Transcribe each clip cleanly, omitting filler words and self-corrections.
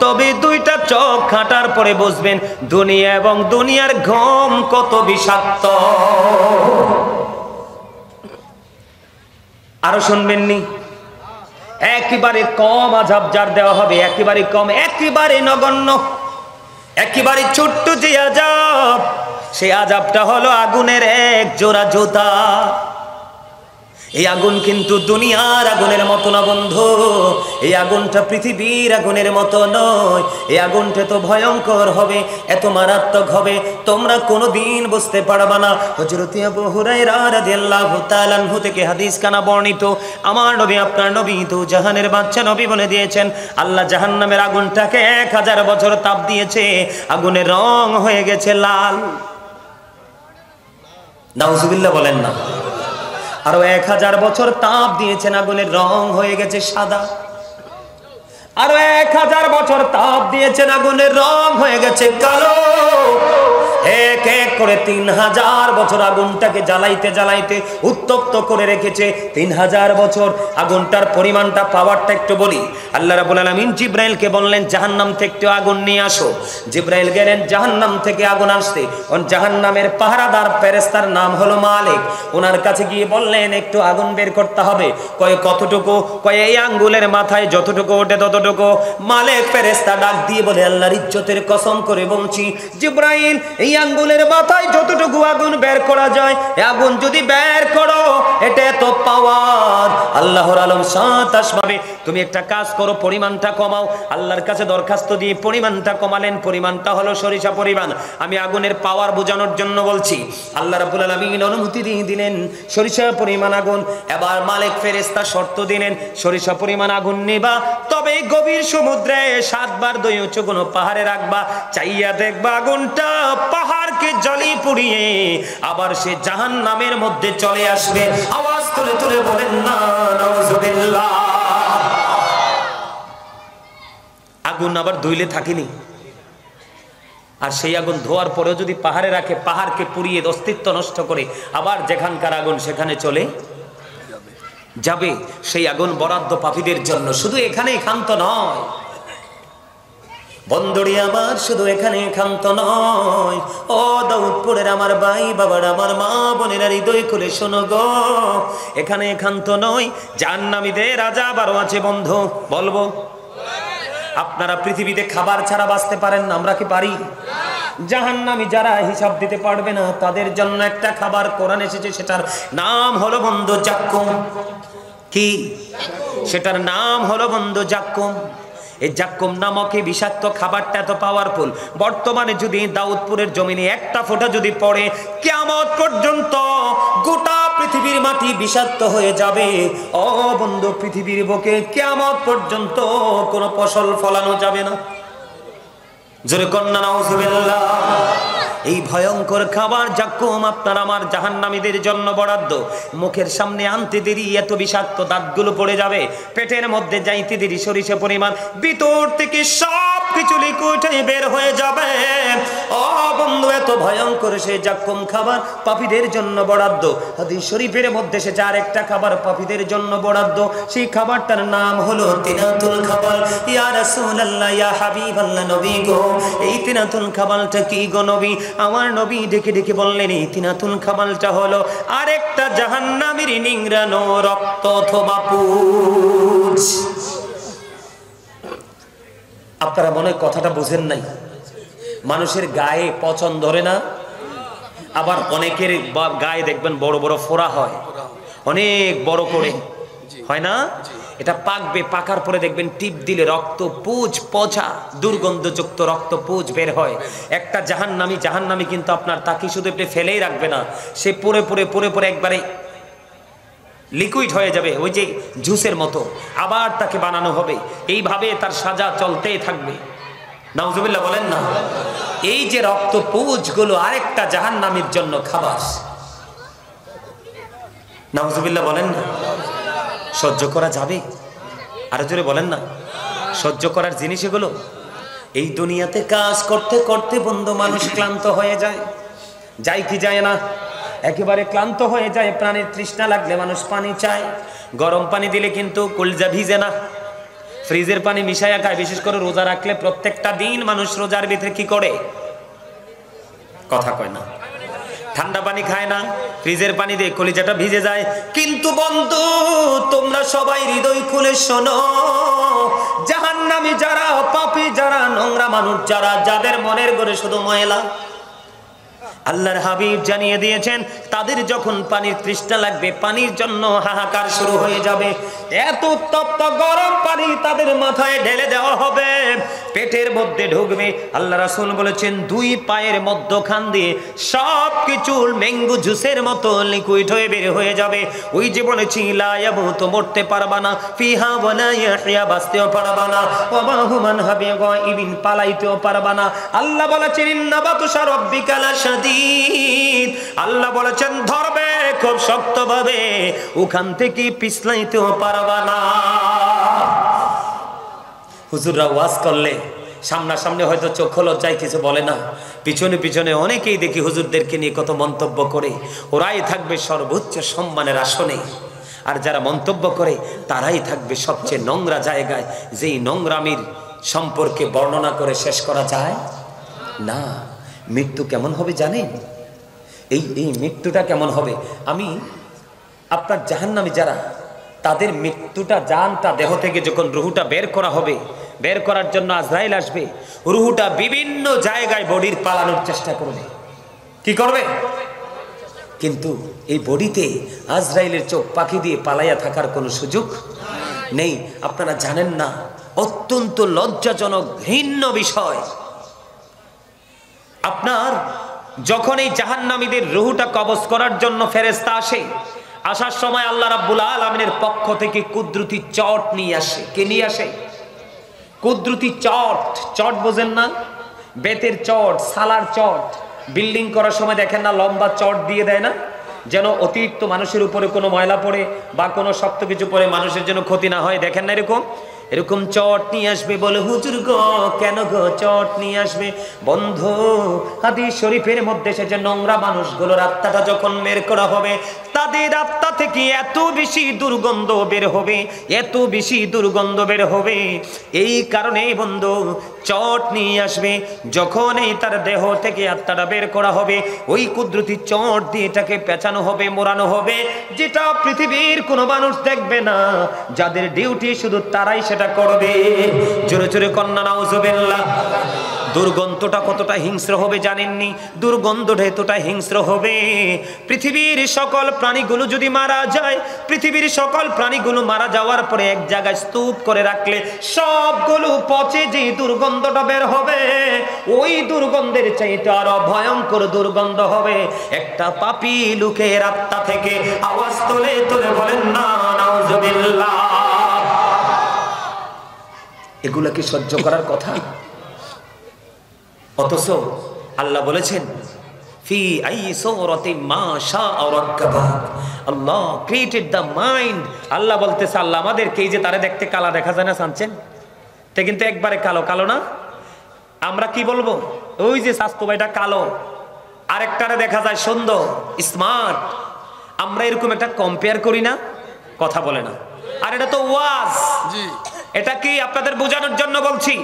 তবে দুইটা চোখ খাটার পরে বুঝবেন দুনিয়া এবং দুনিয়ার ঘুম কত বিষাক্ত। আরো শুনবেননি, একেবারে কম আযাব যার দেওয়া হবে, একেবারে কম, একেবারে নগণ্য, একেবারে ছোট্ট যে আযাব, সেই আযাবটা হলো আগুনের এক জোড়া জুতা। এই আগুন কিন্তু দুনিয়ার আগুনের মতো না বন্ধু, এই আগুনটা পৃথিবীর আগুনের মতো নয়। এই আগুনটা তো ভয়ঙ্কর হবে, এত মারাত্মক হবে, তোমরা কোনোদিন বুঝতে পারবা না। হযরত আবু হুরায়রা রাদিয়াল্লাহু তাআলা আনহু থেকে হাদিস কানা বর্ণিত, আমার নবী আপনার নবী তো জাহানের বাদশা নবী বলে দিয়েছেন, আল্লাহ জাহান্নামের আগুনটাকে 1000 বছর তাপ দিয়েছে, আগুনের রং হয়ে গেছে লাল। নাউজুবিল্লাহ বলেন না। আরো 1000 বছর তাপ দিয়েছেন, আগুনের রং হয়ে গেছে সাদা। আরো 1000 বছর তাপ দিয়েছেন, আগুনের রং হয়ে গেছে কালো। এক এক করে 3000 বছর আগুনটাকে জ্বালাইতে জ্বালাইতে উত্তপ্ত করে রেখেছে। 3000 বছর আগুনটার পরিমাণটা, পাওয়ারটা একটু বলি। আল্লাহ রাব্বুল আলামিন জিব্রাইলকে বললেন জাহান্নাম থেকে আগুন নিয়ে আসো। জিব্রাইল গেলেন জাহান্নাম থেকে আগুন আসতে। জাহান্নামের পাহারাদার ফেরেশতার নাম হলো মালিক। ওনার কাছে গিয়ে বললেন একটু আগুন বের করতে হবে। কয় কতটুকু? কয় এই আঙ্গুলের মাথায় যতটুকু ওঠে ততটুকু। মালিক ফেরেশতা ডাক দিয়ে বলে আল্লাহর ইজ্জতের কসম করে বলছি জিব্রাইল, এই আঙ্গুলের মাথায় যতটুকু আগুন বের করা যায়, আগুন যদি বের করো, এটা এত পাওয়ার। আল্লাহর আলম সাতাশ ভাবে তুমি একটা কাজ করো, পরিমাণটা কমাও। আল্লাহর কাছে দরখাস্ত দিয়ে পরিমাণটা কমালেন, পরিমাণটা হলো সরিষা পরিমাণ। আমি আগুনের পাওয়ার বোঝানোর জন্য বলছি। আল্লাহ রাব্বুল আলামিন অনুমতি দিয়ে দিলেন সরিষা পরিমাণ আগুন। এবার মালিক ফেরেশতা শর্ত দিলেন সরিষা পরিমাণ আগুন নিবা, তবে গভীর সমুদ্রে 7 বার দই উঁচু কোনো পাহাড়ে রাখবা, চাইয়া দেখবা আগুনটা পাহাড়কে জ্বালিয়ে পুড়িয়ে আবার সে জাহান্নামের মধ্যে চলে আসবে। আওয়াজ তুলে তুলে বলেন না নাউজুবিল্লাহ। আগুন আবার ধুইলে থাকেনি, আর সেই আগুন ধোয়ার পরেও যদি পাহাড়ে রাখে, পাহাড়কে পুড়িয়ে অস্তিত্ব নষ্ট করে আবার যেখানকার আগুন সেখানে চলে যাবে। সেই আগুন বরাদ্দ পাপীদের জন্য। শুধু এখানে ক্ষান্ত নয় বন্ধুরি আমার, শুধু এখানে ক্ষান্ত নয়। ও দাউদপুরের আমার ভাই বাবার, আমার মা বোনেরা হৃদয় খুলে শোনো গো, এখানে ক্ষান্ত নয়, জাহান্নামীদের আযাব আরো আছে বন্ধু। বলবো আপনারা পৃথিবীতে খাবার ছাড়া বাঁচতে পারেন না, আমরা কি পারি? জাহান্নামী যারা হিসাব দিতে পারবে না, তাদের জন্য একটা খাবার কোরআন এসেছে, সেটার নাম হলো বন্ধু জাক্কুম। কি? সেটার নাম হলো বন্ধু জাক্কুম। এই জাক্কুম নামক এই বিষাক্ত খাবারটা এত পাওয়ারফুল, বর্তমানে যদি দাউদপুরের জমিনে একটা ফোঁটা যদি পড়ে, কিয়ামত পর্যন্ত গোটা পৃথিবীর মাটি বিষাক্ত হয়ে যাবে। ও বন্ধু, পৃথিবীর বুকে কিয়ামত পর্যন্ত কোনো ফসল ফলানো যাবে না। জোরে কন্যা নাউজুবিল্লাহ। এই ভয়ঙ্কর খাবার জাক্কুম আপনার আমার জাহান্নামীদের জন্য বরাদ্দ। মুখের সামনে আনতে দেরি এত বিষাক্ত, দাঁতগুলো পড়ে যাবে, পেটের মধ্যে যাইতে দেরি সরিষা পরিমাণ, ভিতর থেকে সব কিছু লিকুইড হয়ে বের হয়ে যাবে। ও বন্ধু, এত ভয়ঙ্কর সেই জাক্কুম খাবার পাপীদের জন্য বরাদ্দ। হাদিস শরীফের মধ্যে সে যার একটা খাবার পাপীদের জন্য বরাদ্দ, সেই খাবারটার নাম হলো তিনাতুল খাবার। ইয়া রাসূলুল্লাহ, ইয়া হাবিবাল্লাহ, নবী গো, এই তিনাতুল খাবারটা কি গো নবী? আমার নবী ডেকে ডেকে বললেন এই তিনাতুল খাবারটা হলো আরেকটা জাহান্নামীর নিংড়ানো রক্ত অথবা পুঁজ। আপনারা মনে হয় কথাটা বুঝেন নাই। মানুষের গায়ে পচন ধরে না, আবার অনেকের গায়ে দেখবেন বড় বড় ফোড়া হয়, অনেক বড় করে হয় না? এটা পাকবে, পাকার পরে দেখবেন টিপ দিলে রক্ত পুঁজ, পচা দুর্গন্ধযুক্ত রক্ত পুঁজ বের হয়। একটা জাহান্নামী কিন্তু আপনার তাকে শুধু একটু ফেলেই রাখবে না, সে পুরে পুরে পুরে পুরে একবারে লিকুইড হয়ে যাবে, ওই যে জুসের মতো। আবার তাকে বানানো হবে, এইভাবে তার সাজা চলতেই থাকবে। নাউজুবিল্লাহ বলেন না। এই যে রক্ত পুঁজগুলো আরেকটা জাহান্নামীর জন্য খাবার। নাউজুবিল্লাহ বলেন না। সহ্য করা যাবে? আরো জোরে বলেন না। সহ্য করার জিনিস এগুলো? এই দুনিয়াতে কাজ করতে করতে বন্ধু মানুষ ক্লান্ত হয়ে যায়, যায় কি যায় না? একেবারে ক্লান্ত হয়ে যায়। প্রাণের তৃষ্ণা লাগলে মানুষ পানি চায়, গরম পানি দিলে কিন্তু কলজা ভিজে না। ফ্রিজের পানি মিশাইয়া খায়। বিশেষ করে রোজা রাখলে প্রত্যেকটা দিন মানুষ রোজার ভিতরে কি করে, কথা কয় না, ঠান্ডা পানি খায় না, ফ্রিজের পানি দিয়ে কলিজাটা ভিজে যায়। কিন্তু বন্ধু তোমরা সবাই হৃদয় খুলে শোনো, জাহান্নামী যারা, পাপী যারা, নোংরা মানুষ যারা, যাদের মনের ঘরে শুধু ময়লা, আল্লাহর হাবিব জানিয়ে দিয়েছেন তাদের যখন পানির তৃষ্ণা লাগবে, পানির জন্য হাহাকার শুরু হয়ে যাবে। এত উত্তপ্ত গরম পানি তাদের মাথায় ঢেলে দেওয়া হবে, পেটের মধ্যে ঢুকবে। আল্লাহ রাসূল বলেছেন দুই পায়ের মধ্যখান দিয়ে সব কিছু ম্যাঙ্গো জুসের মতো লিকুইড হয়ে বের হয়ে যাবে। ওই যে বলেছি লা ইয়ামুতু, মরতে পারবা না, ফিহা ওয়ালা ইয়াহইয়া, বাঁচতেও পারবা না, ওয়া মা হুমান হাবি গায়বিন, পালাইতেও পারবা না। আল্লাহ বলেছেন ইন্না বাতুশা রাব্বিকা লাশাদীদ, আল্লাহ বলেছেন ধরবে খুব শক্তভাবে, ওখান থেকে পিছলাইতেও পারবা না। হুজুররা ওয়াজ করলে সামনাসামনি হয়তো চোখ লজ্জায় কিছু বলে না, পিছনে পিছনে অনেকেই দেখি হুজুরদেরকে নিয়ে কত মন্তব্য করে, ওরাই থাকবে সর্বোচ্চ সম্মানের আসনে। আর যারা মন্তব্য করে তারাই থাকবে সবচেয়ে নোংরা জায়গায়, যেই নোংরামির সম্পর্কে বর্ণনা করে শেষ করা যায় না। মৃত্যু কেমন হবে জানেন? এই মৃত্যুটা কেমন হবে, আমি আপনার জাহান্নামী যারা, তাদের মৃত্যুটা, জানটা দেহ থেকে যখন রুহুটা বের করা হবে, বের করার জন্য আজরাইল আসবে, রুহুটা বিভিন্ন জায়গায় বডির পালানোর চেষ্টা করবে। কি করবে? কিন্তু এই বডিতে আজরাইলের চোখ পাখি দিয়ে পালাইয়া থাকার কোনো সুযোগ নেই। আপনারা জানেন না, অত্যন্ত লজ্জাজনক ঘৃণ্য বিষয়, আপনার যখন এই জাহান্নামীদের রুহুটা কবজ করার জন্য ফেরেশতা আসে, আসার সময় আল্লাহ রাব্বুল আলামিনের পক্ষ থেকে কুদরতি চট নিয়ে আসে। কে নিয়ে আসে? কুদরতি চট। চট বোঝেন না? বেতের চট, সালার চট। বিল্ডিং করার সময় দেখেন না লম্বা চট দিয়ে দেয় না, যেন অতিরিক্ত মানুষের উপরে কোনো ময়লা পড়ে বা কোনো শক্ত কিছু পড়ে মানুষের জন্য ক্ষতি না হয়। দেখেন না এরকম, এরকম চট নিয়ে আসবে। বলে হুজুর গো কেন গো চট নিয়ে আসবে? বন্ধু হাদিস শরীফের মধ্যে এসেছে নোংরা মানুষগুলোর আত্মাটা যখন বের করা হবে, তাদের আত্মা থেকে এত বেশি দুর্গন্ধ বের হবে, এত বেশি দুর্গন্ধ বের হবে। এই কারণে বন্ধু চট নিয়ে আসবে। যখন এই তার দেহ থেকে আত্মাটা বের করা হবে, ওই কুদরতি চট দিয়ে এটাকে পেঁচানো হবে, মোড়ানো হবে, যেটা পৃথিবীর কোনো মানুষ দেখবে না, যাদের ডিউটি শুধু তারাই সেটা করবে। জোরে জোরে কন্যা নাউজুবিল্লাহ। দুর্গন্ধটা কতটা হিংস্র হবে জানেননি? দুর্গন্ধটা এতটা হিংস্র হবে, পৃথিবীর সকল প্রাণীগুলো যদি মারা যায়, পৃথিবীর সকল প্রাণীগুলো মারা যাওয়ার পরে এক জায়গায় স্তূপ করে রাখলে সবগুলো পচে যে দুর্গন্ধটা বের হবে, ওই দুর্গন্ধের চাইতে আরো ভয়ঙ্কর দুর্গন্ধ হবে। একটা পাপী লোকের আত্মা থেকে আওয়াজ তোলে তোলে বলেন না নাউজুবিল্লাহ। এগুলা কি সহ্য করার কথা? অথচ আল্লাহ বলেছেন ফি আই সূরাতিন মা শাআ রাক্কাবা, আল্লাহ ক্রিয়েটেড দ্য মাইন্ড। আল্লাহ বলতেছে, আল্লাহ আমাদেরকে, এই যে তারে দেখতে কালা দেখা যায় না, জানছেন তে কিন্তু একবারে কালো কালো না। আমরা কি বলবো, ওই যে স্বাস্থ্য ভাইটা কালো, আরেকটারে দেখা যায় সুন্দর স্মার্ট। আমরা এরকম একটা কম্পেয়ার করি না, কথা বলে না। আর এটা তো ওয়াজ, এটা কি আপনাদের বোঝানোর জন্য বলছি।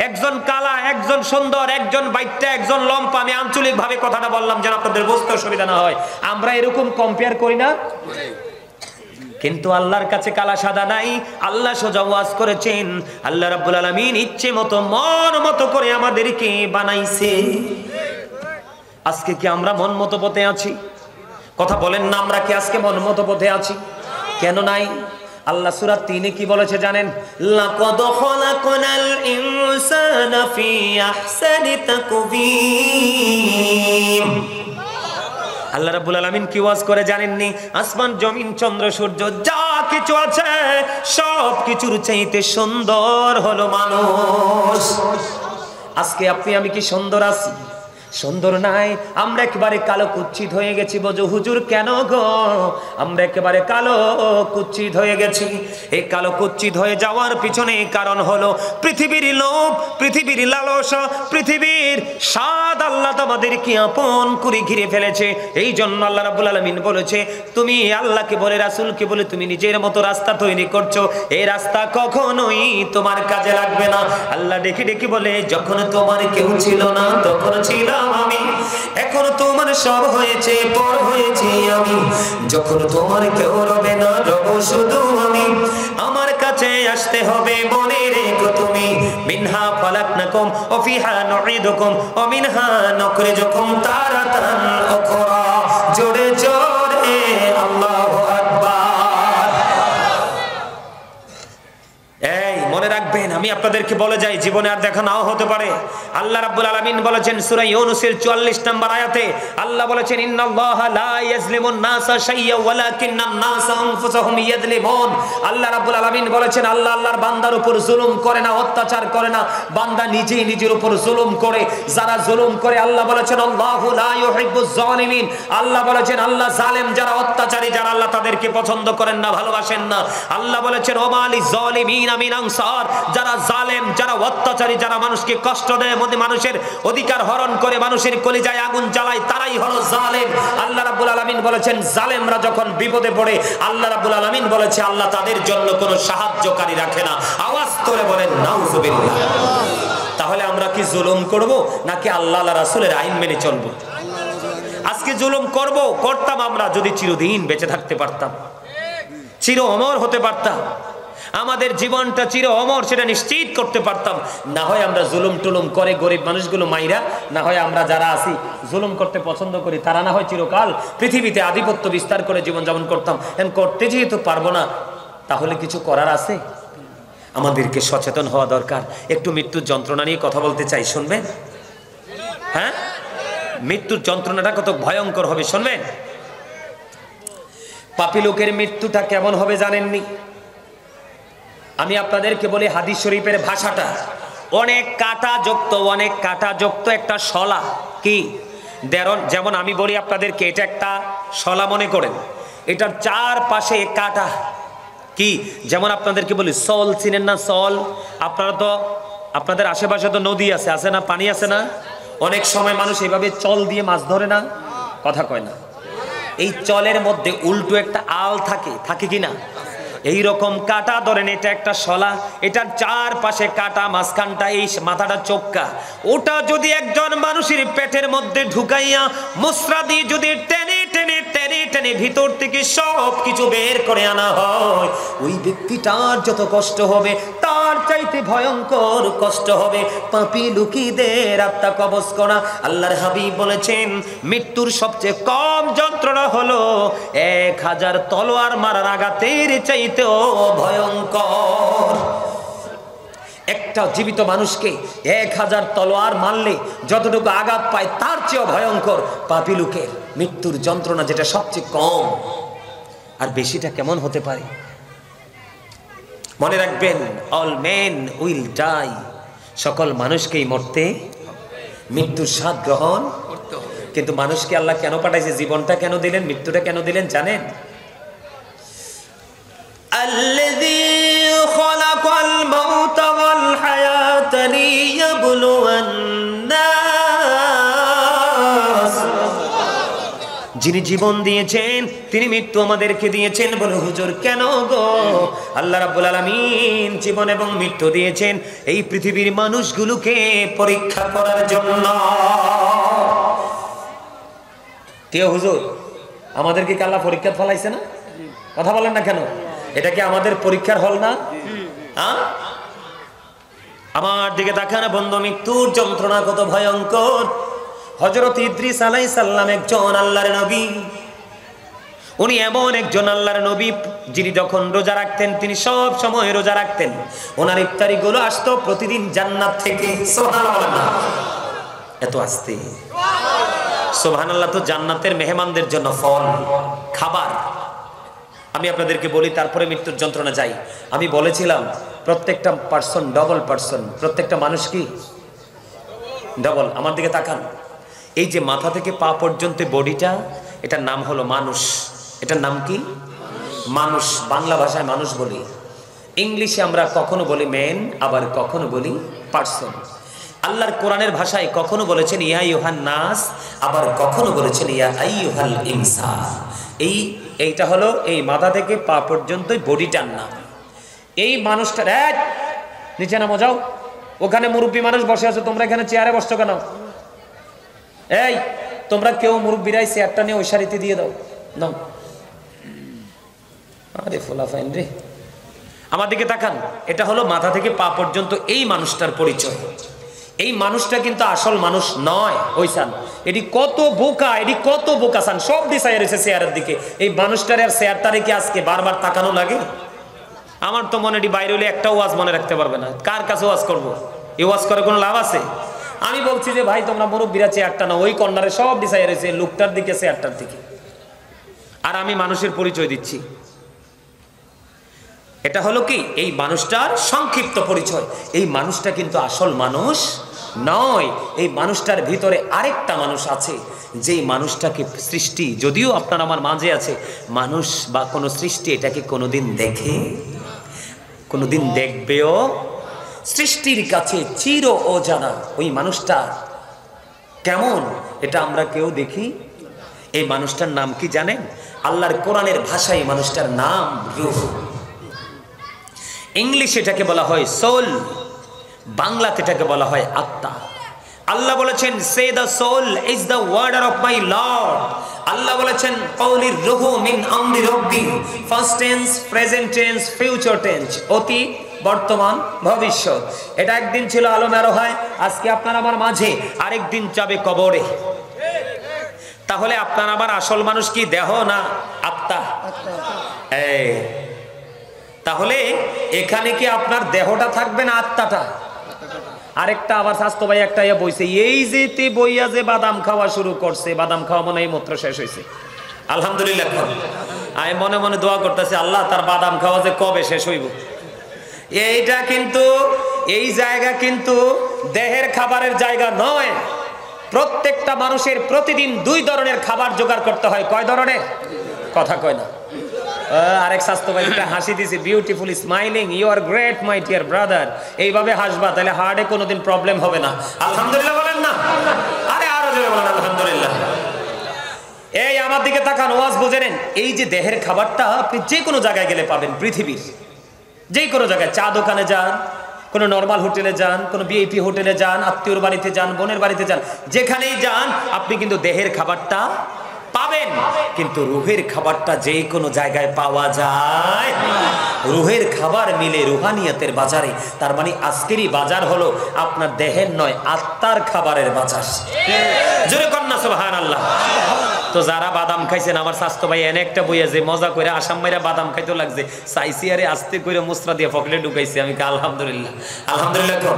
একজন কালা, একজন সুন্দর, একজন বাইটটা, একজন লম্পা। আমি আঞ্চলিক ভাবে কথাটা বললাম যেন আপনাদের বুঝতে অসুবিধা না হয়। আমরা এরকম কম্পেয়ার করি না, কিন্তু আল্লাহর কাছে কালা সাদা নাই। আল্লাহ সোজা ওয়াজ করেছেন। আল্লাহ রাব্বুল আলামিন ইচ্ছে মতো মন মতো করে আমাদেরকে বানাইছে। আজকে কি আমরা মন মতো পথে আছি? কথা বলেন না, আমরা কি আজকে মন মতো পথে আছি? কেন নাই? আল্লাহ সূরা 3-এ কি বলেছে জানেন? লাকাদ খালাকনাল ইনসানা ফি আহসানি তাকওয়িম। আল্লাহ রাব্বুল আলামিন কি ওয়াজ করে জানেননি? আসমান জমিন চন্দ্র সূর্য যা কিছু আছে সব কিছুর চাইতে সুন্দর হলো মানুষ। আজকে আপনি আমি কি সুন্দর আছি? সুন্দর নাই, আমরা একেবারে কালো কুচ্ছিত হয়ে গেছি। বলছো হুজুর কেন গো? আমরা একেবারে কালো কুচ্ছিত হয়ে গেছি। এই কালো কুচ্ছিত হয়ে যাওয়ার পিছনে কারণ হলো পৃথিবীর লোভ, পৃথিবীর লালসা, পৃথিবীর স্বাদ আল্লাহ তোমাদেরকে আপন করে ঘিরে ফেলেছে। এই জন্য আল্লাহ রাব্বুল আলামিন বলেছে, তুমি আল্লাহকে বলে রাসূলকে বলে তুমি নিজের মতো রাস্তা তৈরি করছো, এই রাস্তা কখনোই তোমার কাজে লাগবে না। আল্লাহ ডেকে ডেকে বলে, যখন তোমার কেউ ছিল না তখন ছিলাম আমি, এখন তোমার সব হয়েছে, পর হয়েছি আমি। যখন তোমার কেউ রবে না, রব শুধু আমি। আমার কাছে আসতে হবে, মনে রেখো তুমি। মিনহা খালাকনাকুম ওয়া ফিহা নুঈদুকুম ওয়া মিনহা নুখরিজুকুম তারাতান উখরা। জোরে জোরে আল্লাহু আকবার। এই মনে রাখবেন, আমি আপনাদেরকে বলে যাই, জীবনে আর দেখা নাও হতে পারে। আল্লাহ রাব্বুল আলামিন বলেছেন সূরা ইউনূসের 44 নম্বর আয়াতে, আল্লাহ বলেছেন, ইন্নাল্লাহা লা ইয়াজলিমুন নাসা শাইয়্যা ওয়ালাকিন্নান নাসা আনফুসাহুম ইয়াজলিমুন। আল্লাহ রাব্বুল আলামিন বলেছেন, আল্লাহ আল্লাহর বান্দার উপর জুলুম করে না, অত্যাচার করে না, বান্দা নিজেই নিজের উপর জুলুম করে। যারা জুলুম করে, আল্লাহ বলেছেন, আল্লাহু লা ইউহিব্বুজ জালিমিন। আল্লাহ বলেছেন, আল্লাহ জালেম যারা, অত্যাচারী যারা, আল্লাহ তাদেরকে পছন্দ করেন না, ভালোবাসেন না। আল্লাহ বলেছেন, ওয়া মালিজ জালিমিন মিন আনসার। যারা জালেম, যারা অত্যাচারী, যারা মানুষকে কষ্ট দেয়, মানুষের অধিকার হরণ করে, মানুষের কলিজায় আগুন জ্বালায়, তারাই হলো জালেম। আল্লাহ রাব্বুল আলামিন বলেছেন, জালেমরা যখন বিপদে পড়ে, আল্লাহ রাব্বুল আলামিন বলেছে, আল্লাহ তাদের জন্য কোনো সাহায্যকারী রাখে না। আওয়াজ করে বলেন নাউজুবিল্লাহ। তাহলে আমরা কি জুলুম করব নাকি আল্লাহ আল্লাহ রাসূলের আইন মেনে চলবো? আজকে জুলুম করতাম আমরা যদি চিরদিন বেঁচে থাকতে পারতাম, চির অমর হতে পারতাম, আমাদের জীবনটা চির অমর সেটা নিশ্চিত করতে পারতাম। না হয় আমরা জুলুম টুলুম করে গরিব মানুষগুলো মাইরা, না হয় আমরা যারা আছি জুলুম করতে পছন্দ করি, তারা না হয় চিরকাল পৃথিবীতে আধিপত্য বিস্তার করে জীবনযাপন করতাম। এখন করতে যেহেতু পারবো না, তাহলে কিছু করার আছে? আমাদেরকে সচেতন হওয়া দরকার। একটু মৃত্যুর যন্ত্রণা নিয়ে কথা বলতে চাই, শুনবেন? হ্যাঁ, মৃত্যুর যন্ত্রণাটা কত ভয়ঙ্কর হবে শুনবেন। পাপী লোকের মৃত্যুটা কেমন হবে জানেননি? আমি আপনাদেরকে বলি হাদিস শরীফের ভাষাটা, অনেক কাঁটা যুক্ত একটা শলা। কি যেমন আমি বলি আপনাদেরকে, এটা একটা শলা মনে করেন, এটার চারপাশে কাঁটা। কি যেমন আপনাদেরকে বলি, সল চিনেন না? সল, আপনাদের আশেপাশে তো নদী আছে না, পানি আছে না? অনেক সময় মানুষ এইভাবে চল দিয়ে মাছ ধরে না, কথা কয় না? এই চলের মধ্যে উল্টো একটা আল থাকে কি না? এইরকম কাটা ধরেন, এটা একটা শলা, এটার চারপাশে কাটা, মাঝখানটা এই মাথাটা চোক্কা। ওটা যদি একজন মানুষের পেটের মধ্যে ঢুকাইয়া মুসরা দিয়ে যদি টেনে টেনে টেনে টেনে ভিতর থেকে সব কিছু বের করে আনা হয়, ওই ব্যক্তিটার যত কষ্ট হবে তার চাইতে ভয়ঙ্কর কষ্ট হবে পাপী লোকেদের আত্মা কবজ করা। আল্লাহর হাবিব বলেছেন, মৃত্যুর সবচেয়ে কম যন্ত্রণা হলো 1000 তলোয়ার মারার আঘাতের চাইতেও ভয়ঙ্কর। একটা জীবিত মানুষকে 1000 তলোয়ার মারলে যতটুকু আঘাত পায়, তার চেয়েও ভয়ঙ্কর পাপী লোকের মৃত্যুর যন্ত্রণা, যেটা সবচেয়ে কম। আর বেশিটা কেমন হতে পারে? মনে রাখবেন, অল মেন উইল ডাই। সকল মানুষকেই মরতে, মৃত্যুর স্বাদ গ্রহণ করতে হবে। কিন্তু মানুষকে আল্লাহ কেন পাঠাইছে? জীবনটা কেন দিলেন, মৃত্যুটা কেন দিলেন জানেন? আল্লাযী খালাকাল মাউতা ওয়াল হায়াতা লিয়াবলুওয়ান নাস। যিনি জীবন দিয়েছেন, তিনি মৃত্যু আমাদেরকে দিয়েছেন। বলে হুজুর কেন গো? আল্লাহ রাব্বুল আলামিন জীবন এবং মৃত্যু দিয়েছেন এই পৃথিবীর মানুষগুলোকে পরীক্ষা করার জন্য। কেউ হুজুর আমাদেরকে কি আল্লাহ পরীক্ষা ফলাইছে না? কথা বলেন না কেন? এটা কি আমাদের পরীক্ষার হল না? আমার দিকে তাকান বন্ধু, মৃত্যুর যন্ত্রণা কত ভয়ঙ্কর। হযরত ইদ্রিস আলাইহিস সালাম একজন আল্লাহর নবী। উনি এমন একজন আল্লাহর নবী যিনি যখন রোজা রাখতেন, তিনি সব সময় রোজা রাখতেন। ওনার ইফতারি গুলো আসতো প্রতিদিন জান্নাত থেকে। সুবহানাল্লাহ, এত আস্তে সুবহানাল্লাহ। তো জান্নাতের মেহমানদের জন্য ফল, খাবার। আমি আপনাদেরকে বলি, তারপরে মৃত্যুর যন্ত্রণা যাই। আমি বলেছিলাম প্রত্যেকটা পার্সন ডবল পার্সন, প্রত্যেকটা মানুষ কি ডবল। আমার দিকে তাকান, এই যে মাথা থেকে পা পর্যন্ত বডিটা, এটার নাম হলো মানুষ। এটার নাম কি? মানুষ। বাংলা ভাষায় মানুষ বলি, ইংলিশে আমরা কখনো বলি ম্যান, আবার কখনো বলি পার্সন। আল্লাহর কোরআনের ভাষায় কখনো বলেছেন ইয়া আইয়ুহান নাস, আবার কখনো বলেছেন ইয়া আইয়ুহাল ইনসান। এইটা হলো এই মাথা থেকে পা পর্যন্ত বডিটার নাম। এই মানুষটার নিচে নামো, যাও। ওখানে মুরব্বী মানুষ বসে আছো, তোমরা এখানে চেয়ারে বসছো কেন? এই তোমরা কেউ মুরব্বীরাই চেয়ারটা নিয়ে ওই সারিতে দিয়ে দাও। নাও। আরে ফোলা ফাইন রে, আমার দিকে তাকান। এটা হলো মাথা থেকে পা পর্যন্ত এই মানুষটার পরিচয়। এই মানুষটা কিন্তু আসল মানুষ নয়। ওইসান এটি কত বোকা, এটি কত বোকা সান, সব দিশায় রয়েছে চেয়ারের দিকে। এই মানুষটার আর চেয়ারটারে কি আজকে বারবার তাকানো লাগে? আমার তো মনে এটি বাইরে হলে একটা ওয়াজ মনে রাখতে পারবে না। কার কাছে ওয়াজ করবো? এই ওয়াজ করে কোনো লাভ আছে? আমি বলছি যে ভাই তোমরা মুরব্বীরা চেয়ারটা না, ওই কর্নারে সব দিশায় রয়েছে, লোকটার দিকে চেয়ারটার দিকে। আর আমি মানুষের পরিচয় দিচ্ছি। এটা হলো কি এই মানুষটার সংক্ষিপ্ত পরিচয়। এই মানুষটা কিন্তু আসল মানুষ নয়। এই মানুষটার ভিতরে আরেকটা মানুষ আছে, যেই মানুষটাকে সৃষ্টি, যদিও আপনার আমার মাঝে আছে, মানুষ বা কোনো সৃষ্টি এটাকে কোনোদিন দেখে, কোনোদিন দেখবেও, সৃষ্টির কাছে চির অজানা। ওই মানুষটা কেমন এটা আমরা কেউ দেখি। এই মানুষটার নাম কি জানেন? আল্লাহর কোরআনের ভাষায় এই মানুষটার নাম রূহ। ইংলিশে এটাকে বলা হয় সোল, বাংলাতে এটাকে বলা হয় আত্মা। আল্লাহ বলেছেন say the soul is the warder of my lord. Allah বলেছেন কওলির রূহু মিন আমরি রব্বি, first tense, present tense, future tense, অতীত, বর্তমান, ভবিষ্যৎ। এটা একদিন ছিল আলমে আরোহায়, আজকে আপনার আমার মাঝে, আরেকদিন যাবে কবরে। তাহলে আপনার আমার আসল মানুষ কি দেহ না আত্মা? এই তাহলে এখানে কি আপনার দেহটা থাকবে না আত্মাটা? আরেকটা আবার স্বাস্থ্য ভাই একটা বইছে, এই যে বইয়া যে বাদাম খাওয়া শুরু করছে, বাদাম খাওয়া মনে হয় মাত্র শেষ হয়েছে। আলহামদুলিল্লাহ। আমি মনে মনে দোয়া করতেছি, আল্লাহ তার বাদাম খাওয়া যে কবে শেষ হইব। এইটা কিন্তু, এই জায়গা কিন্তু দেহের খাবারের জায়গা নয়। প্রত্যেকটা মানুষের প্রতিদিন 2 ধরনের খাবার জোগাড় করতে হয়। কয় ধরনের? কথা কয় না। আরেক স্বাস্থ্য ভাই হাসি দিছি, beautiful smiling, you are great my dear brother. এইভাবে হাসবা, তাহলে হার্টে কোনোদিন প্রবলেম হবে না। আলহামদুলিল্লাহ বলেন না? আরে আরো জোরে বলেন আলহামদুলিল্লাহ। এই আমার দিকে তাকান, ওয়াজ বুঝে নেন। এই যে দেহের খাবারটা আপনি যে কোনো জায়গায় গেলে পাবেন, পৃথিবীর যে কোনো জায়গায়। চা দোকানে যান, কোনো নর্মাল হোটেলে যান, কোনো ভিআইপি হোটেলে যান, আত্মীয়র বাড়িতে যান, বোনের বাড়িতে যান, যেখানেই যান আপনি কিন্তু দেহের খাবারটা পাবেন। কিন্তু রুহের খাবারটা যে কোনো জায়গায় পাওয়া যায়। রুহের খাবার মিলে রুহানিয়াতের বাজারে। তার মানে আজকেরই বাজার হলো আপনার দেহের নয়, আত্মার খাবারের বাজার। জোরে কন্যা সুবহানাল্লাহ। তো যারা বাদাম খাইছেন, আমার স্বাস্থ্য ভাই এনে একটা বইয়া যে মজা করে আসাম মাইরা বাদাম খাইতে লাগছে, চাইছি আরে আস্তে করে মুসরা দিয়ে পকেটে ঢুকাইছি। আমি আলহামদুলিল্লাহ, আলহামদুলিল্লাহ কর,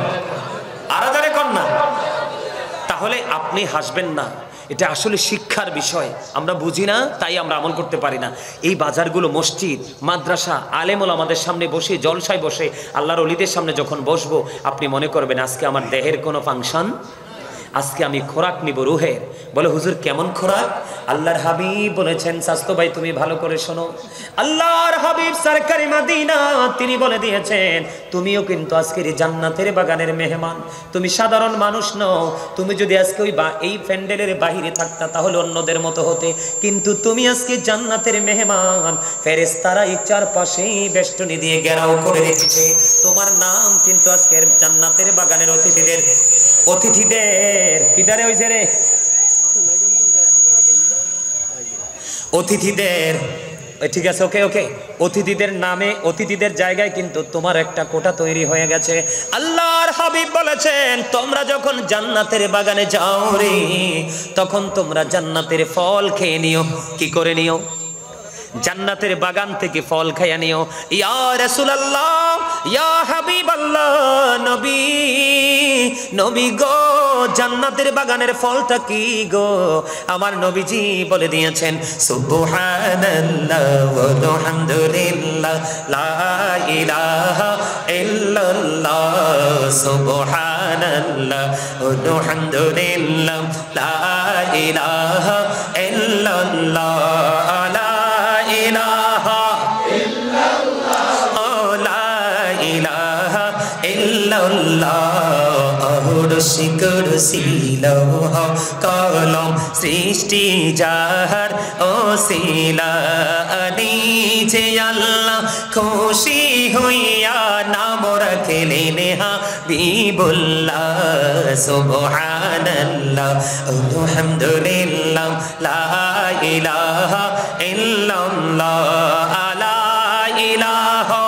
আরো জোরে কন্যা। তাহলে আপনি হাসবেন না, এটা আসলে শিক্ষার বিষয়। আমরা বুঝি না, তাই আমরা আমল করতে পারি না। এই বাজারগুলো, মসজিদ, মাদ্রাসা, আলেমুল আমাদের সামনে বসে, জলসায় বসে, আল্লাহর ওলিদের সামনে যখন বসবো, আপনি মনে করবেন আজকে আমার দেহের কোনো ফাংশন, আজকে আমি খোরাক নিব রুহের। বলে হুজুর কেমন খোরাক? আল্লাহর হাবিব বলেছেন, স্বাস্থ্য ভাই তুমি ভালো করে শোনো, আল্লাহর হাবিব সরকারি মদিনা তিনি বলে দিয়েছেন, তুমিও কিন্তু আজকের জান্নাতের বাগানের মেহমান। তুমি সাধারণ মানুষ নও। তুমি যদি আজকে ওই এই প্যান্ডেলের বাহিরে থাকতা তাহলে অন্যদের মতো হতে, কিন্তু তুমি আজকে জান্নাতের মেহমান। ফেরেশতারা এই চারপাশেই বেষ্টনী দিয়ে ঘেরাও করে রেখেছে। তোমার নাম কিন্তু আজকের জান্নাতের বাগানের অতিথিদের কিটারে হইছে রে, অতিথিদের, ঠিক আছে, ওকে ওকে, অতিথিদের নামে, অতিথিদের জায়গায় কিন্তু তোমার একটা কোটা তৈরি হয়ে গেছে। আল্লাহর হাবিব বলেছেন, তোমরা যখন জান্নাতের বাগানে যাও রে, তখন তোমরা জান্নাতের ফল খেয়ে নিও। কি করে নিও? জান্নাতের বাগান থেকে ফল খাইয়া নিও। ইয়া রাসূলুল্লাহ, ইয়া হাবিবাল্লাহ, নবী, নবী গো, জান্নাতের বাগানের ফলটা কি গো? আমার নবীজি বলে দিয়েছেন সুবহানাল্লাহ ওয়ালহামদুলিল্লাহ লা ইলাহা ইল্লাল্লাহ সুবহানাল্লাহ ওয়ালহামদুলিল্লাহ লা ইলাহা ইল্লাল্লাহ লা ইলাহা ইল্লাল্লাহ লা ইলাহা ইল্লাল্লাহ কুরসি লৌহ কলম সৃষ্টি যাহার ওসিলা নিজে আল্লাহ খুশি হইয়া নাম রাখলেন হাবিবুল্লাহ সুবহানাল্লাহ আলহামদুলিল্লাহ লা ইলাহা ইল্লাল্লাহ লা ইলাহা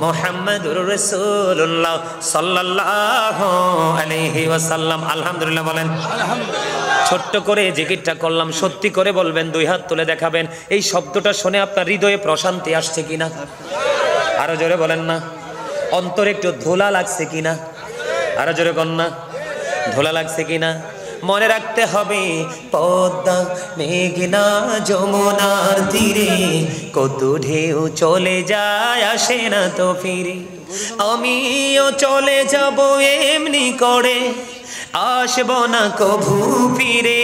মুহাম্মাদুর রাসূলুল্লাহ সাল্লাল্লাহু আলাইহি ওয়াসাল্লাম। আলহামদুলিল্লাহ বলেন। ছোট্ট করে জিকিরটা করলাম, সত্যি করে বলবেন, দুই হাত তুলে দেখাবেন এই শব্দটা শুনে আপনার হৃদয়ে প্রশান্তি আসছে কিনা? আরো জোরে বলেন না। অন্তরে একটু ধুলা লাগছে কিনা? আরো জোরে বল না। ধুলা লাগছে কিনা? মনে রাখতে হবে পদ্মা মেঘনা যমুনার তীরে কত ঢেউ চলে যায় আসে না তো ফিরে, আমিও চলে যাব এমনি করে আসব না কভু ফিরে।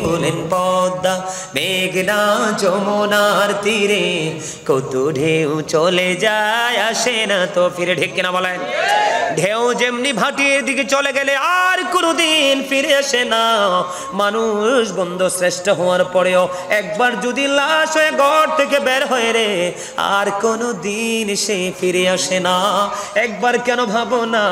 বলেন পদ্মা মেঘনা যমুনার তীরে কত ঢেউ চলে যায় আসে না তো ফিরে। ঠিক কিনা বলেন? ঢেউ যেমনি ভাটির দিকে চলে গেলে আর কোনোদিন ফিরে আসে না। মানুষ বন্ধু শ্রেষ্ঠ হওয়ার পরেও একবার যদি লাশ হয়ে ঘর থেকে বের হয়ে রে আর কোনো দিন সে ফিরে আসে না। একবার কেন ভাবো না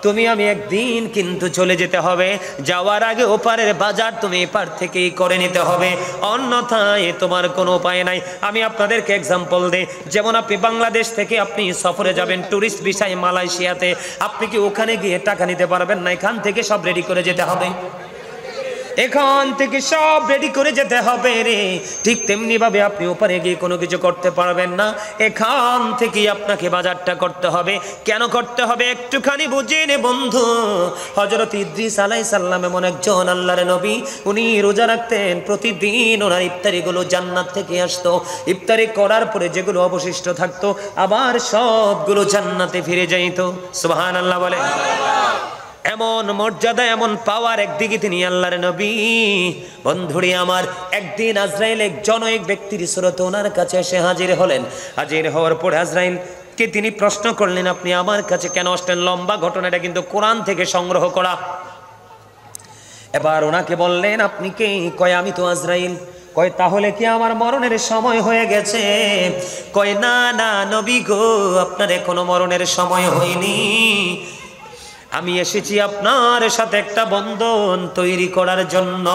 তুমি আমি একদিন কিন্তু চলে যেতে হবে। যাওয়ার আগে ওপারের বাজার তুমি এপার থেকেই করে নিতে হবে, অন্যথায় তোমার কোনো উপায় নাই। আমি আপনাদেরকে এক্সাম্পল দিই, যেমন আপনি বাংলাদেশ থেকে আপনি সফরে যাবেন ট্যুরিস্ট ভিসায় মালয়েশিয়াতে, আপনি কি ওখানে গিয়ে টাকা নিতে পারবেন না? এখান থেকে সব রেডি করে যেতে হবে, এখান থেকে সব রেডি করে যেতে হবে রে। ঠিক তেমনি ভাবে আপনি ওপারে গিয়ে কোনো কিছু করতে পারবেন না, এখান থেকে আপনাকে বাজারটা করতে হবে। কেন করতে হবে একটুখানি বুঝে নে বন্ধু। হযরত ইদ্রিস আলাইহিস সালাম এমন একজন আল্লাহর নবী, উনি রোজা রাখতেন, প্রতিদিন ওনার ইফতারিগুলো জান্নাত থেকে আসতো। ইফতারি করার পরে যেগুলো অবশিষ্ট থাকতো আবার সবগুলো জান্নাতে ফিরে যাইত। সুবহানাল্লাহ বলে। এমন মর্যাদা এমন পাওয়ার একদিকে তিনি আল্লাহর নবী। বন্ধুরে আমার, একদিন আজরাইল এক জনৈক ব্যক্তির সুরতে ওনার কাছে এসে হাজির হলেন। হাজির হওয়ার পরে আজরাইলকে তিনি প্রশ্ন করলেন, আপনি আমার কাছে কেন আসলেন? লম্বা ঘটনাটা কিন্তু কোরআন থেকে সংগ্রহ করা। এবার ওনাকে বললেন, আপনি কে? কয় আমি তো আজরাইল। কয় তাহলে কি আমার মরণের সময় হয়ে গেছে? কয় না না নবী গো, আপনার এখনো মরণের সময় হয়নি। আমি এসেছি আপনার সাথে একটা বন্ধন তৈরি করার জন্য।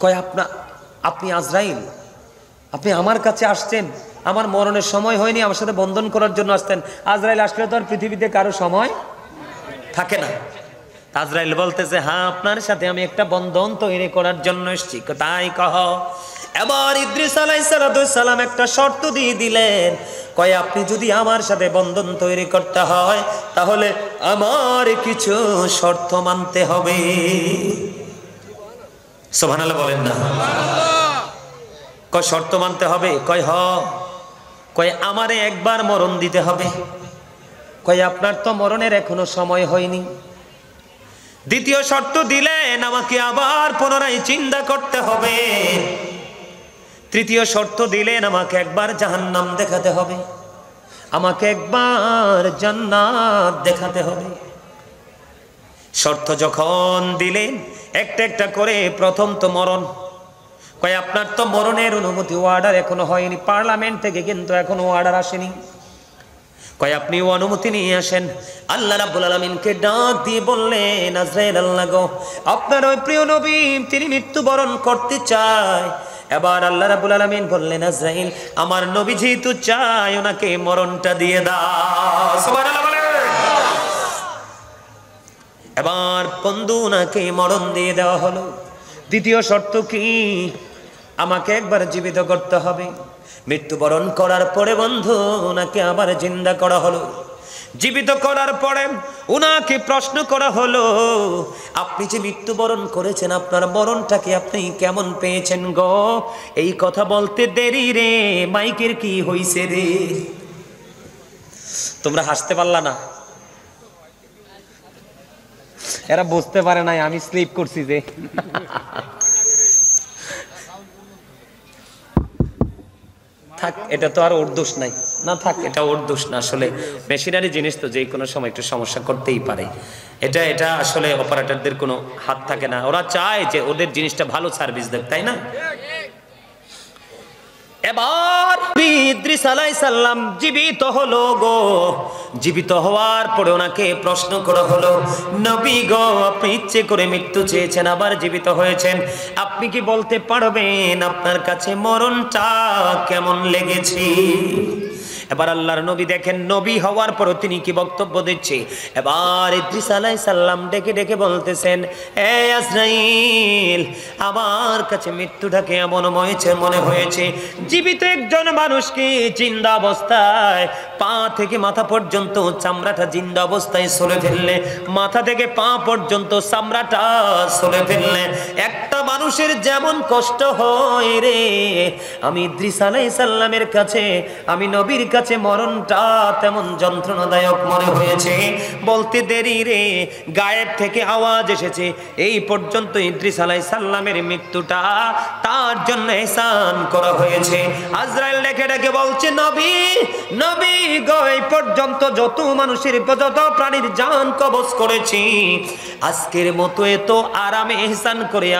কয় আপনি আজরাইল, আপনি আমার কাছে আসছেন, আমার মরণের সময় হয়নি, আমার সাথে বন্ধন করার জন্য আসতেন। আজরাইল আসলে তো আর পৃথিবীতে কারো সময় থাকে না। আজরাইল বলতেছে, হ্যাঁ আপনার সাথে আমি একটা বন্ধন তৈরি করার জন্য এসেছি। তাই কহ। এবার ইদ্রিস আলাইহিস সালাম একটা শর্ত দিয়ে দিলেন, কয় আপনি যদি আমার সাথে বন্ধন তৈরি করতে হয় তাহলে আমার কিছু শর্ত মানতে হবে। সুবহানাল্লাহ বলেন না। কয় শর্ত মানতে হবে? কয় হ। কয় আমারে একবার মরণ দিতে হবে। কয় আপনার তো মরণের এখনো সময় হয়নি। দ্বিতীয় শর্ত দিলেন, আমাকে আবার পুনরায় চিন্তা করতে হবে। তৃতীয় শর্ত দিলেন, আমাকে একবার জাহান্নাম দেখাতে হবে, আমাকে একবার জান্নাত দেখাতে হবে। শর্ত যখন দিলেন একটা একটা করে, প্রথম তো মরণ। কয় আপনার তো মরণের অনুমতি অর্ডার এখনো হয়নি, পার্লামেন্ট থেকে কিন্তু এখনো অর্ডার আসেনি। কয় আপনি অনুমতি নিয়ে আসেন। আল্লাহ রাব্বুল আলামিনকে ডাক দিয়ে বললেন, আজরাইল আল্লাহ গো, আপনার ওই প্রিয় নবী তিনি মৃত্যুবরণ করতে চায়। এবার আল্লাহ রাব্বুল আলামিন বললেন, আজরাইল আমার নবী যেহেতু চায় ওনাকে মরণটা দিয়ে দাও। সুবহানাল্লাহ বলেন। এবার বন্ধু ওনাকে মরণ দিয়ে দেওয়া হলো। দ্বিতীয় শর্ত কি? আমাকে একবার জীবিত করতে হবে। মৃত্যুবরণ করার পরে বন্ধু ওনাকে আবার জিন্দা করা হলো। জীবিত করার পরে ওনাকে প্রশ্ন করা হলো, আপনি যে মৃত্যুবরণ করেছেন আপনার মরণটাকে আপনি কেমন পেয়েছেন গো? এই কথা বলতে দেরি রে, মাইকের কি হইছে রে? তোমরা হাসতে পারলা না? এরা বুঝতে পারে নাই আমি স্লিপ করছি যে। থাক, এটা তো আর ওর দোষ নাই। না থাক, এটা ওর দোষ না। আসলে মেশিনারি জিনিস তো যে কোনো সময় একটু সমস্যা করতেই পারে। এটা আসলে অপারেটরদের কোনো হাত থাকে না। ওরা চায় যে ওদের জিনিসটা ভালো সার্ভিস দেয়, তাই না? এবার ইদ্রিস আলাইহিস সালাম জীবিত হলো গো। জীবিত হওয়ার পরে ওনাকে প্রশ্ন করা হলো, নবী গো আপনি ইচ্ছে করে মৃত্যু চেয়েছেন, আবার জীবিত হয়েছেন, আপনি কি বলতে পারবেন আপনার কাছে মরণটা কেমন লেগেছে? এবার আল্লাহর নবী দেখেন, নবী হওয়ার পরও তিনি কি বক্তব্য দিচ্ছে। এবার ইদ্রিস আলাইহিস সালাম ডেকে ডেকে বলতেছেন, এ আজরাইল, আমার কাছে মৃত্যুটাকে এমন মনে হয়েছে জীবিত একজন মানুষকে জিন্দা অবস্থায় পা থেকে মাথা পর্যন্ত চামড়াটা জিন্দা অবস্থায় সরে ফেললে, মাথা থেকে পা পর্যন্ত চামড়াটা সরে ফেললে একটা মানুষের যেমন কষ্ট হয় রে, আমি ইদ্রিস আলাইহিস সালামের কাছে, আমি নবীর কাছে মরণটা তেমন যন্ত্রণাদায়ক মনে হয়েছে। বলতে দেরি রে, গায়েব থেকে আওয়াজ এসেছে, এই পর্যন্ত ইদ্রিস আলাইহিস সালামের মৃত্যুটা তার জন্য ihsan করা হয়েছে। আজরাইল ডেকে ডেকে বলছে, নবী নবী গো, এই পর্যন্ত যত মানুষের যত প্রাণীর জান কবজ করেছি, আজকের মতো এত আরামে ihsan করে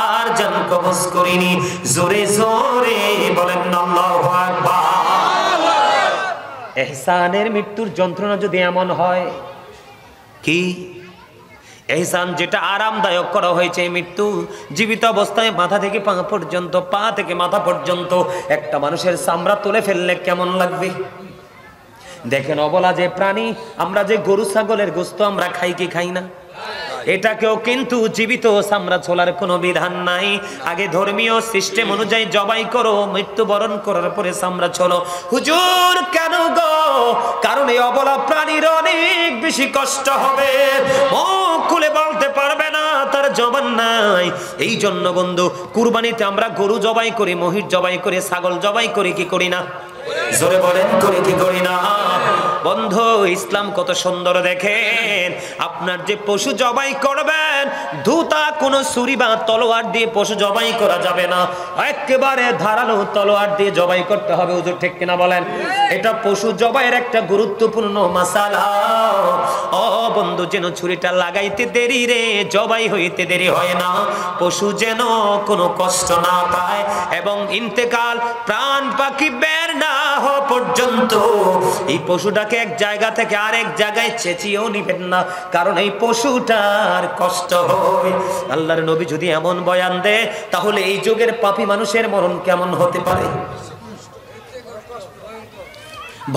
আর জান কবজ করিনি। জোরে জোরে বলেন আল্লাহু আকবার। ইহসানের মৃত্যুর যন্ত্রণা যদি এমন হয়, কি ইহসান যেটা আরামদায়ক করা হয়েছে, মৃত্যু জীবিত অবস্থায় মাথা থেকে পা পর্যন্ত, পা থেকে মাথা পর্যন্ত একটা মানুষের চামড়া তুলে ফেললে কেমন লাগবে? দেখেন অবলা যে প্রাণী, আমরা যে গরু ছাগলের গোশত আমরা খাই কি খাই না, এটাকেও কিন্তু জীবিত চামড়া ছোলার কোনো বিধান নাই। আগে ধর্মীয় সিস্টেম অনুযায়ী জবাই করো, মৃত্যুবরণ করার পরে চামড়া ছোলো। হুজুর কেন গো? কারণ এই অবলা প্রাণীর অনেক বেশি কষ্ট হবে, মুখ খুলে বলতে পারবে না, তার জবান নাই। এই জন্য বন্ধু কুরবানিতে আমরা গরু জবাই করি, মহিষ জবাই করি, ছাগল জবাই করি কি করি না? জোরে বলেন, করি কি করি না? বন্ধু ইসলাম কত সুন্দর দেখেন, আপনার যে পশু জবাই করবেন, ধুতা কোনো ছুরি বা তলোয়ার দিয়ে পশু জবাই করা যাবে না, একেবারে ধারালো তলোয়ার দিয়ে জবাই করতে হবে। হুজুর ঠিক কিনা বলেন? এটা পশু জবাইয়ের একটা গুরুত্বপূর্ণ মাসালা। ও বন্ধু, যেন ছুরিটা লাগাইতে দেরি রে, জবাই হইতে দেরি হয় না, পশু যেন কোনো কষ্ট না পায়, এবং ইন্তেকাল প্রাণ পাখি বের না হওয়া পর্যন্ত এই পশুটাকে এক জায়গা থেকে আরেক জায়গায় চেঁচিয়েও নিবেন না, কারণ এই পশুটার কষ্ট হয়। আল্লাহর নবী যদি এমন বয়ান দেয়, তাহলে এই যুগের পাপী মানুষের মরণ কেমন হতে পারে?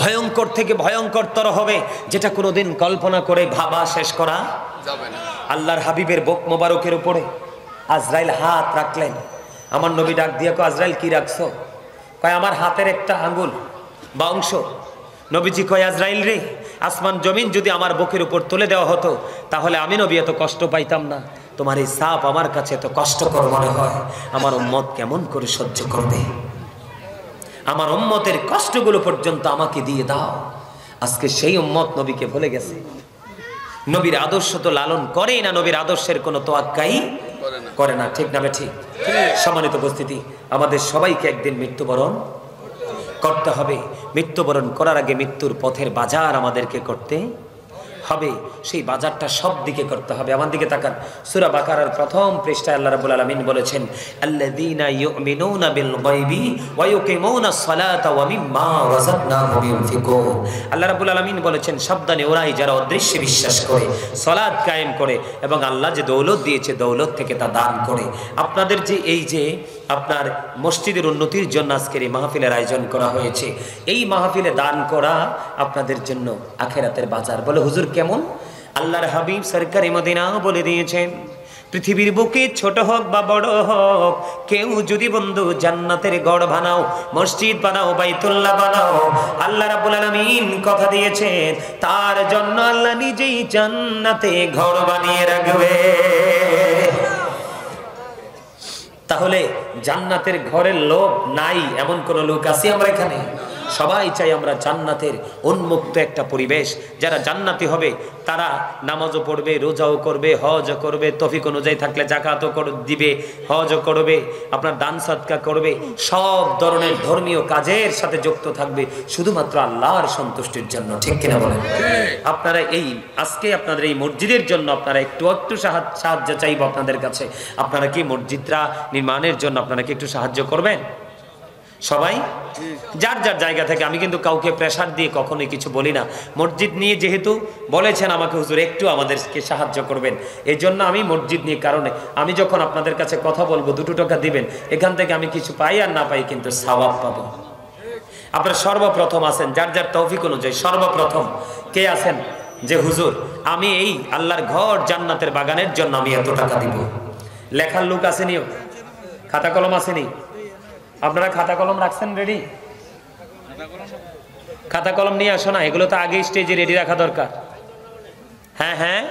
ভয়ঙ্কর থেকে ভয়ঙ্করতর হবে, যেটা কোনোদিন কল্পনা করে ভাবা শেষ করা যাবে না। আল্লাহর হাবিবের বুক মোবারকের উপরে আজরাইল হাত রাখলেন। আমার নবী ডাক দিয়ে কয়, আজরাইল কি রাখছো? কয় আমার হাতের একটা আঙ্গুল বা অংশ। নবীজি কয়, আজরাইল রে, আসমান জমিন যদি আমার বুকের উপর তুলে দেওয়া হতো, তাহলে আমি নবী এত কষ্ট পাইতাম না। তোমার এই সাপ আমার কাছে এত কষ্টকর মনে হয়, আমার উম্মত কেমন করে সহ্য করবে? আমার উম্মতের কষ্টগুলো পর্যন্ত আমাকে দিয়ে দাও। আজকে সেই উম্মত নবীকে ভুলে গেছে। নবীর আদর্শ তো লালন করেই না, নবীর আদর্শের কোনো তোয়াক্কাই করে না। ঠিক না ঠিক? সম্মানিত উপস্থিতি, আমাদের সবাইকে একদিন মৃত্যুবরণ করতে হবে। মৃত্যুবরণ করার আগে মৃত্যুর পথের বাজার আমাদেরকে করতে হবে। সেই বাজারটা সব দিকে করতে হবে। আমার দিকে তাকান, সূরা বাকারার প্রথম পৃষ্ঠায় আল্লাহ রাব্বুল আলামিন বলেছেন, আল্লাযীনা ইউমিনুনা বিল গায়বি ওয়া ইউকিমুনাস সালাতা ওয়া মিম্মা রাযাকনাহুম ইউনফিকুন। আল্লাহ রাব্বুল আলামিন বলেছেন, সাবধানে ওরাই যারা অদৃশ্যে বিশ্বাস করে, সালাত কায়েম করে, এবং আল্লাহ যে দৌলত দিয়েছে দৌলত থেকে তা দান করে। আপনাদের যে এই যে আপনার মসজিদের উন্নতির জন্য আজকের এই মাহফিলের আয়োজন করা হয়েছে, এই মাহফিলে দান করা আপনাদের জন্য আখিরাতের বাজার। বলে হুজুর কেমন? আল্লাহর হাবিব সরকারে মদিনা বলে দিয়েছেন, পৃথিবীর বুকে ছোট হোক বা বড় হোক, কেউ যদি বন্ধু জান্নাতের গড় বানাও, মসজিদ বানাও, বাইতুল্লাহ বানাও, আল্লাহ রাব্বুল আলামিন কথা দিয়েছেন তার জন্য আল্লাহ নিজেই জান্নাতে ঘর বানিয়ে রাখবে। তাহলে জান্নাতের ঘরের লোভ নাই এমন কোন লোক আছে আমরা এখানে? সবাই চাই আমরা জান্নাতের উন্মুক্ত একটা পরিবেশ। যারা জান্নাতি হবে তারা নামাজও পড়বে, রোজাও করবে, হজও করবে, তৌফিক অনুযায়ী থাকলে যাকাতও দিবে, হজও করবে, আপনার দান সদকা করবে, সব ধরনের ধর্মীয় কাজের সাথে যুক্ত থাকবে শুধুমাত্র আল্লাহর সন্তুষ্টির জন্য। ঠিক কিনা বলেন? আপনারা এই আজকে আপনাদের এই মসজিদের জন্য আপনারা একটু সাহায্য চাইব আপনাদের কাছে। আপনারা কি মসজিদটা নির্মাণের জন্য আপনারা কি একটু সাহায্য করবেন? সবাই যার যার জায়গা থেকে। আমি কিন্তু কাউকে প্রেসার দিয়ে কখনোই কিছু বলি না। মসজিদ নিয়ে যেহেতু বলেছেন আমাকে হুজুর একটু আমাদেরকে সাহায্য করবেন, এই জন্য আমি মসজিদ নিয়ে কারণে আমি যখন আপনাদের কাছে কথা বলবো 2 টাকা দিবেন, এখান থেকে আমি কিছু পাই আর না পাই কিন্তু সওয়াব পাবো। আপনারা সর্বপ্রথম আছেন যার যার তৌফিক অনুযায়ী, সর্বপ্রথম কে আছেন যে হুজুর আমি এই আল্লাহর ঘর জান্নাতের বাগানের জন্য আমি এত টাকা দিব? লেখার লোক আসেনি? খাতা কলম আসেনি? আপনারা খাতা কলম রাখছেন রেডি? খাতা কলম নিয়ে আসো না, এগুলো তো আগে স্টেজে রেডি রাখা দরকার। হ্যাঁ হ্যাঁ,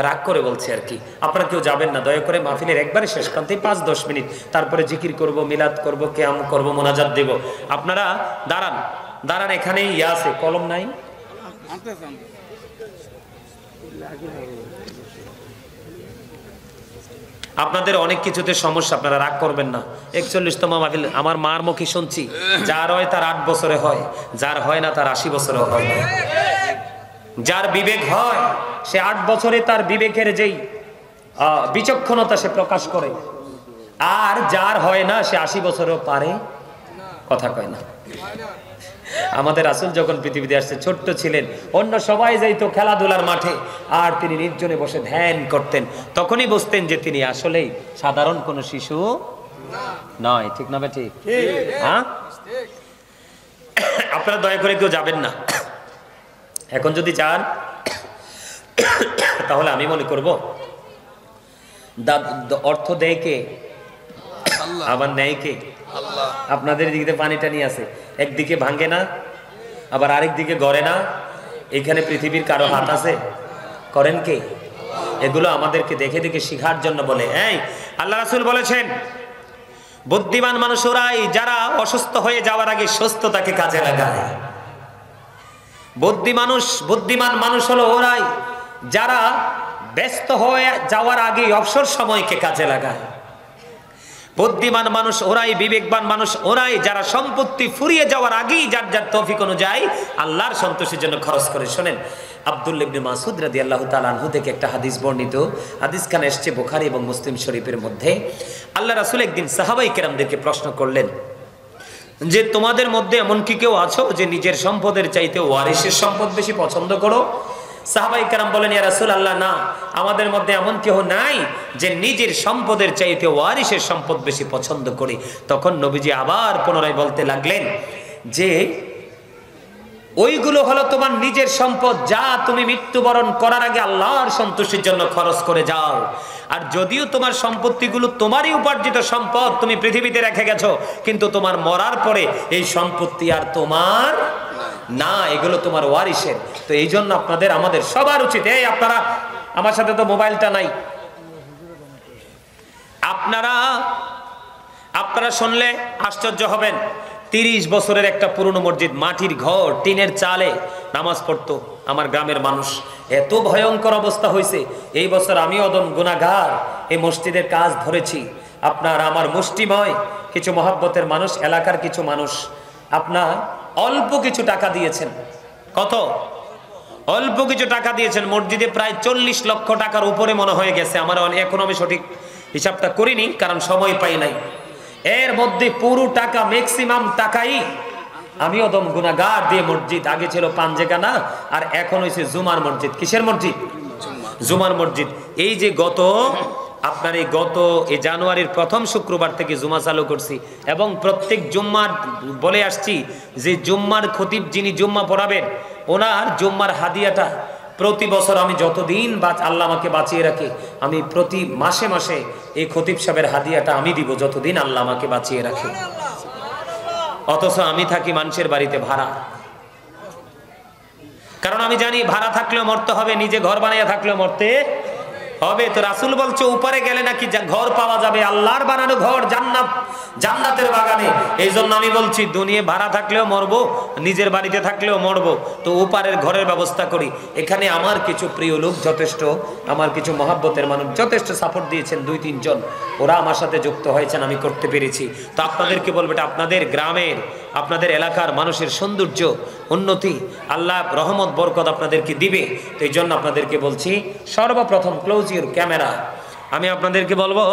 রাগ করে বলছি আর কি। আপনারা কেউ যাবেন না দয়া করে, মাহফিলের একবারে শেষ প্রান্তে 5-10 মিনিট, তারপরে জিকির করব, মিলাদ করব, কিয়াম করব, মোনাজাত দেব। আপনারা দাঁড়ান দাঁড়ান, এখানেই ইয়া আছে, কলম নাই? আপনাদের অনেক কিছুতে সমস্যা, আপনারা রাগ করবেন না। 41তম মাহফিল, আমার মার মুখে শুনছি যার হয় তার 8 বছরে হয়, যার হয় না তার 80 বছরে হয়। যার বিবেক হয় সে 8 বছরে তার বিবেকের যেই বিচক্ষণতা সে প্রকাশ করে, আর যার হয় না সে 80 বছরেও পারে কথা কয় না। আমাদের রাসূল যখন পৃথিবীতে আসছে ছোট্ট ছিলেন, অন্য সবাই যাইতো খেলাধুলার মাঠে, আর তিনি নির্জনে বসে ধ্যান করতেন। তখনই বুঝতেন যে তিনি আসলেই সাধারণ কোনো শিশু নয়। ঠিক না ঠিক? হ্যাঁ, আপনারা দয়া করে কেউ যাবেন না। এখন যদি যান তাহলে আমি মনে করব অর্থ দেয় কে? আবার নেয় কে? আপনাদের দিকে পানিটা নিয়ে আছে, একদিকে ভাঙে না আবার আরেক দিকে গড়ে না। এখানে পৃথিবীর কারো হাত আছে? করেন কে? এগুলো আমাদেরকে দেখে দেখে শিখার জন্য বলে। এই আল্লাহ রাসূল বলেছেন বুদ্ধিমান মানুষ ওরাই যারা অসুস্থ হয়ে যাওয়ার আগে সুস্থতাকে কাজে লাগায়। বুদ্ধিমান মানুষ হলো ওরাই যারা ব্যস্ত হয়ে যাওয়ার আগে অবসর সময়কে কাজে লাগায়। বুদ্ধিমান মানুষ ওরাই, বিবেকবান মানুষ ওরাই যারা সম্পত্তি ফুরিয়ে যাওয়ার আগেই যার যার তৌফিক অনুযায়ী আল্লাহর সন্তোষের জন্য খরচ করে। শোনেন, আব্দুল্লাহ ইবনে মাসউদ রাদিয়াল্লাহু তাআলা আনহু থেকে একটা হাদিস বর্ণিত। হাদিসখানে এসেছে বুখারী এবং মুসলিম শরীফের মধ্যে। আল্লাহ রাসূল একদিন সাহাবায়ে কেরামদেরকে প্রশ্ন করলেন যে তোমাদের মধ্যে এমন কি কেউ আছো যে নিজের সম্পদের চাইতে ওয়ারিসের সম্পদ বেশি পছন্দ করো? সাহাবায়ে কেরাম বলেন, ইয়া রাসূলুল্লাহ, না, আমাদের মধ্যে এমন কেউ নাই যে নিজের সম্পদের চাইতে ওয়ারিসের সম্পদ বেশি পছন্দ করে। তখন নবীজি আবার পুনরায় বলতে লাগলেন যে ওইগুলো হলো তোমার নিজের সম্পদ যা তুমি মৃত্যুবরণ করার আগে আল্লাহর সন্তুষ্টির জন্য খরচ করে যাও। আর যদিও তোমার সম্পত্তিগুলো তোমারই উপার্জিত সম্পদ, তুমি পৃথিবীতে রেখে গেছো, কিন্তু তোমার মরার পরে এই সম্পত্তি আর তোমার না, এগুলো তোমার ওয়ারিসের। তো এই জন্য আমাদের সবার উচিত, এই আপনারা আমার সাথে তো মোবাইলটা নাই, আপনারা শুনলে আশ্চর্য হবেন। 30 বছরের একটা পুরনো মসজিদ, মাটির ঘর, টিনের চালে নামাজ পড়তো আমার গ্রামের মানুষ। এত ভয়ঙ্কর অবস্থা হয়েছে, এই বছর আমি অদম গুনাহগার এই মসজিদের কাজ ধরেছি। আপনার আমার মুষ্টিময় কিছু মহব্বতের মানুষ, এলাকার কিছু মানুষ আপনার অল্প কিছু টাকা দিয়েছেন। কত? অল্প কিছু টাকা দিয়েছেন। মসজিদে প্রায় 40 লক্ষ টাকার উপরে মনে হয়ে গেছে। আমার এখন আমি সঠিক হিসাবটা করিনি কারণ সময় পাই নাই। এর মধ্যে পুরো টাকা, ম্যাক্সিমাম টাকাই আমি অদম গুনাহগার দিয়ে মসজিদ, আগে ছিল পাঞ্জেখানা আর এখন হয়েছে জুমার মসজিদ। কিসের মসজিদ? জুমার মসজিদ। এই যে গত জানুয়ারির প্রথম শুক্রবার থেকে জুমা চালু করছি এবং প্রত্যেক জুম্মার বলে আসছি যে জুম্মার খতিব যিনি জুম্মা পড়াবেন ওনার জুম্মার হাদিয়াটা প্রতি বছর আমি যতদিন আল্লাহ আমাকে বাঁচিয়ে রাখে, আমি প্রতি মাসে মাসে এই খতিব সাহেবের হাদিয়াটা আমি দিব যতদিন আল্লাহ আমাকে বাঁচিয়ে রাখে। অথচ আমি থাকি মানুষের বাড়িতে ভাড়া। কারণ আমি জানি ভাড়া থাকলেও মরতে হবে, নিজে ঘর বানিয়ে থাকলেও মরতে হবে। তো রাসূল বলছে উপরে গেলে নাকি ঘর পাওয়া যাবে, আল্লাহর বানানো ঘর, জান্নাত, জান্নাতের বাগানে। এই জন্য আমি বলছি দুনিয়া ভাড়া থাকলেও মরবো, নিজের বাড়িতে থাকলেও মরবো, তো উপারের ঘরের ব্যবস্থা করি। এখানে আমার কিছু প্রিয় লোক যথেষ্ট, আমার কিছু মহাব্বতের মানুষ যথেষ্ট সাপোর্ট দিয়েছেন, 2-3 জন, ওরা আমার সাথে যুক্ত হয়েছেন, আমি করতে পেরেছি। তো আপনাদেরকে বলবো এটা আপনাদের গ্রামের, আপনাদের এলাকার মানুষের সৌন্দর্য, উন্নতি, আল্লাহ রহমত বরকত আপনাদেরকে দিবে। তো এই জন্য আপনাদেরকে বলছি সর্বপ্রথম ক্লোজ ইউর ক্যামেরা। আমি আপনাদেরকে বলবো